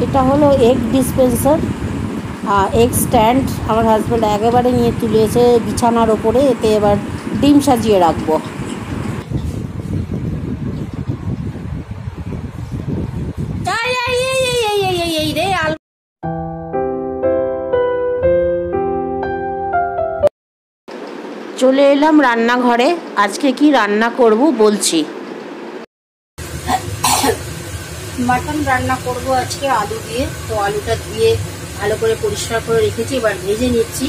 এটা হলো egg dispenser, egg stand. আমার হাজব্যান্ড একেবারে নিয়ে তুলেছে বিছানার ওপরে। এতে এবার ডিম সাজিয়ে রাখবো। চলে এলাম রান্নাঘরে। আজকে কি রান্না করব বলছি। মাটন রান্না করব আজকে আলু দিয়ে। তো আলুটা দিয়ে ভালো করে পরিষ্কার করে রেখেছি, এবার ভেজে নিচ্ছি।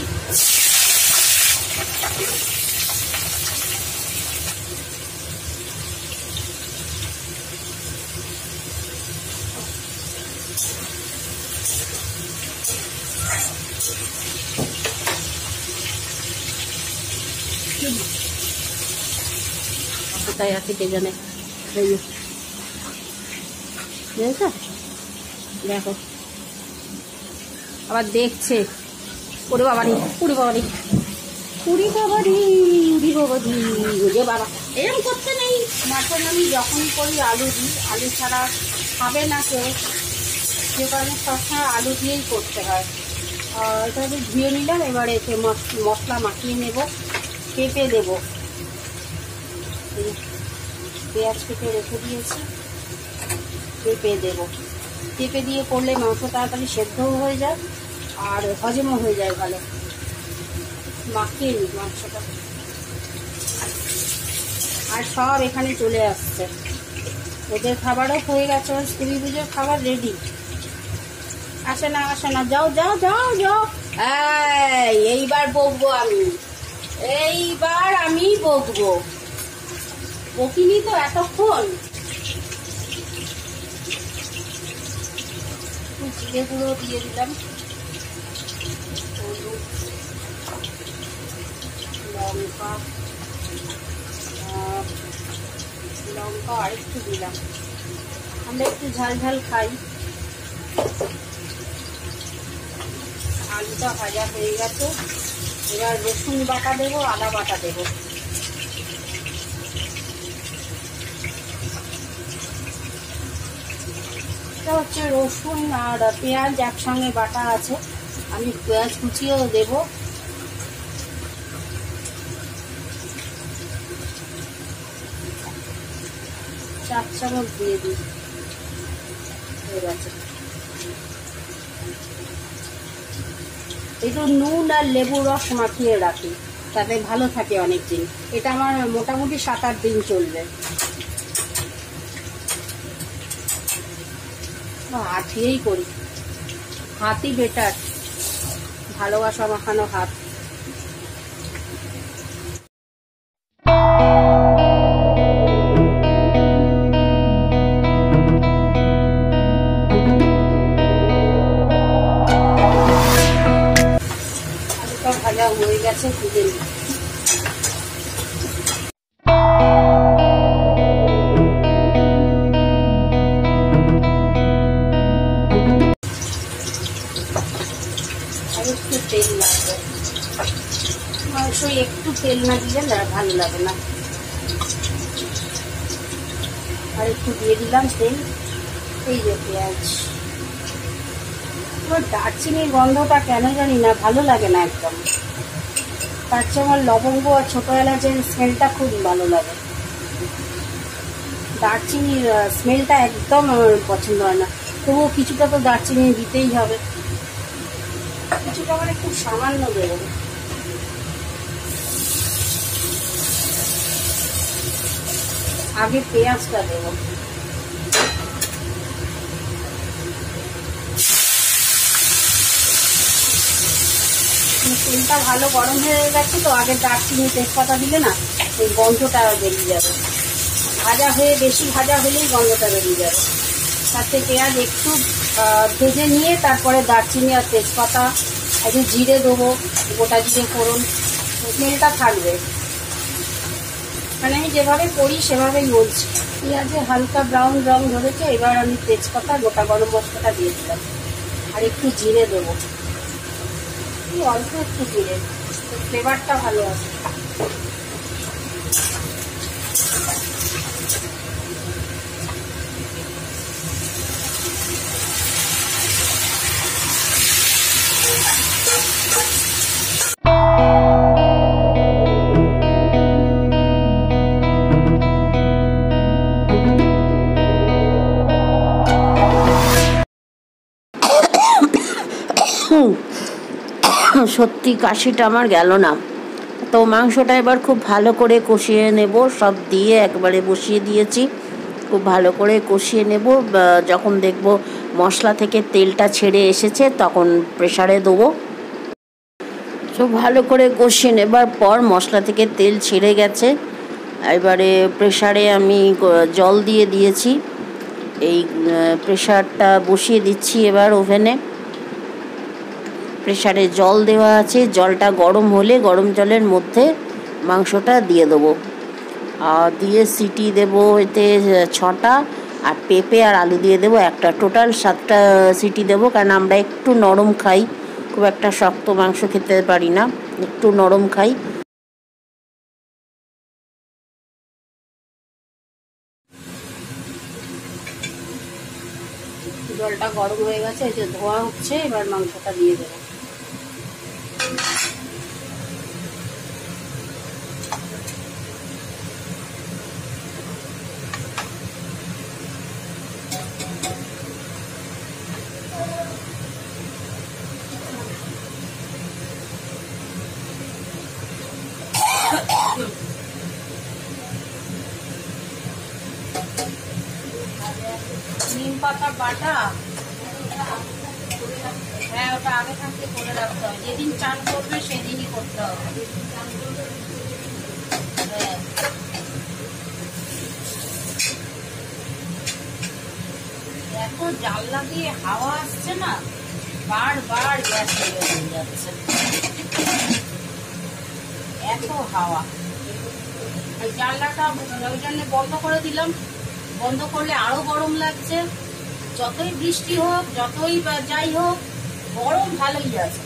কোথায় আছে কে জানে। দেখো আবার দেখছে। ওরে বাবারি, উড়ি বাবারি, উড়ি বাবারি, উড়ি বাবারি, উড়ে বাবা। এরকম করতে নেই। মাটন আমি যখনই করি আলু দিই, আলু ছাড়া খাবে না কেউ, যে কারণে সবসময় আলু দিয়েই করতে হয়। এটা ধুয়ে নিলাম। এবার এতে মশলা মাখিয়ে নেব। পেঁপে দেব, পেঁয়াজ কেটে রেখে দিয়েছি। পেঁপে দেব। পেঁপে দিয়ে করলে মাংস তাড়াতাড়ি সেদ্ধও হয়ে যায় আর হজমও হয়ে যায় ভালো। মাখিয়ে নিই মাংসটা। আর সব এখানে চলে আসছে। ওদের খাবারও হয়ে গেছে, স্কুল পুজোর খাবার রেডি। আসে না, আসে না, যাও যাও যাও যাও। এইবার বকবো আমি, এইবার আমি বকবো। বকিনি তো এতক্ষণ। জিরে গুঁড়ো দিয়ে দিলাম, হলুদ, লঙ্কা, লঙ্কা আর একটু দিলাম। আমরা একটু ঝাল ঝাল খাই। আলুটা ভাজা হয়ে গেছে। এবার রসুন বাটা দেবো, আদা বাটা দেবো। এটা হচ্ছে রসুন আর পেঁয়াজ একসঙ্গে বাটা আছে। আমি পেঁয়াজ কুচিয়েও দেবো। 4 চামচ দিয়ে দিই। হয়ে গেছে। একটু নুন আর লেবুর রস মাখিয়ে রাখি, তাতে ভালো থাকে অনেক দিন। এটা আমার মোটামুটি 7-8 দিন চলবে। হাত দিয়েই করি, হাতই বেটার। ভালোবাসা মাখানো হাত। আলুটা ভাজা হয়ে গেছে, তুলে নিই। একটু তেল লাগবে, মাংস একটু তেল না দিলে না ভালো লাগে না। আর একটু দিয়ে দিলাম তেল। এই যে পেঁয়াজ। দারচিনির গন্ধটা কেন জানি না ভালো লাগে না একদম। তার চেয়ে আমার লবঙ্গ আর ছোট এলাচের স্মেলটা খুব ভালো লাগে। দারচিনির স্মেলটা একদম আমার পছন্দ হয় না। তবুও কিছুটা তো দারচিনি দিতেই হবে। কিছুটা মানে খুব সামান্য দেবো। আগে পেঁয়াজটা দেবো। তেলটা ভালো গরম হয়ে গেছে তো, আগে দারচিনি তেজপাতা দিলে না এই গন্ধটা বেরিয়ে যাবে। ভাজা হয়ে বেশি ভাজা হলেই গন্ধটা বেরিয়ে যাবে। তাতে পেঁয়াজ একটু ভেজে নিয়ে তারপরে দারচিনি আর তেজপাতা, একটু জিরে দেবো, গোটা জিরে ফোড়ন, স্মেলটা থাকবে। মানে আমি যেভাবে করি সেভাবেই বলছি। পেঁয়াজে হালকা ব্রাউন রং ধরেছে। এবার আমি তেজপাতা, গোটা গরম মশলাটা দিয়ে দিলাম আর একটু জিরে দেবো। অল্প একটু জিরে, ফ্লেভারটা ভালো আছে। সত্যি কাশিটা আমার গেল না। তো মাংসটা এবার খুব ভালো করে কষিয়ে নেব, সব দিয়ে একবারে বসিয়ে দিয়েছি, খুব ভালো করে কষিয়ে নেব। যখন দেখব মশলা থেকে তেলটা ছেড়ে এসেছে তখন প্রেসারে দেবো। সব ভালো করে কষিয়ে নেবার পর মশলা থেকে তেল ছেড়ে গেছে, এবারে প্রেসারে আমি জল দিয়ে দিয়েছি। এই প্রেসারটা বসিয়ে দিচ্ছি এবার ওভেনে। প্রেসারে জল দেওয়া আছে, জলটা গরম হলে গরম জলের মধ্যে মাংসটা দিয়ে দেবো, দিয়ে সিটি দেবো এতে 6টা, আর পেঁপে আর আলু দিয়ে দেবো একটা, টোটাল 7টা সিটি দেবো। কারণ আমরা একটু নরম খাই, খুব একটা শক্ত মাংস খেতে পারি না, একটু নরম খাই। জলটা গরম হয়ে গেছে, এই যে ধোয়া হচ্ছে, এবার মাংসটা দিয়ে দেবো। নিম পাতা বাটা, হ্যাঁ ওটা আগে থাকতে করে রাখতে হবে, যেদিন চান করবে সেদিনই করতে হবে। হ্যাঁ এত জানলা দিয়ে হাওয়া আসছে না, বারবার গ্যাস হয়ে যাচ্ছে, এত হাওয়া। জানলাটা ওই জন্য বন্ধ করে দিলাম, বন্ধ করলে আরো গরম লাগছে। যতই বৃষ্টি হোক, যতই যাই হোক, গরম ভালোই আছে।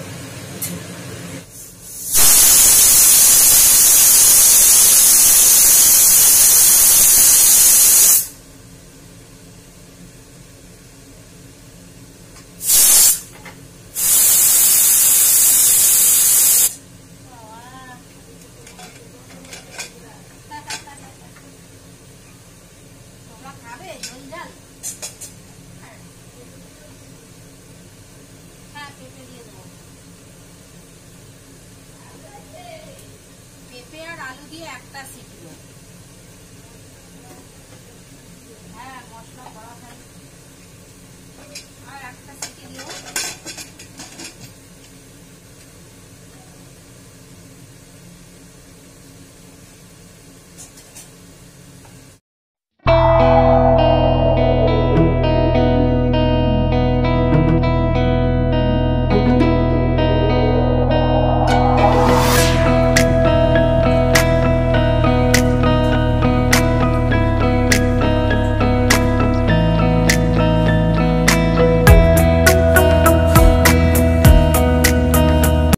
পেঁপে আর আলু দিয়ে একটা সিটি, হ্যাঁ মশলা করা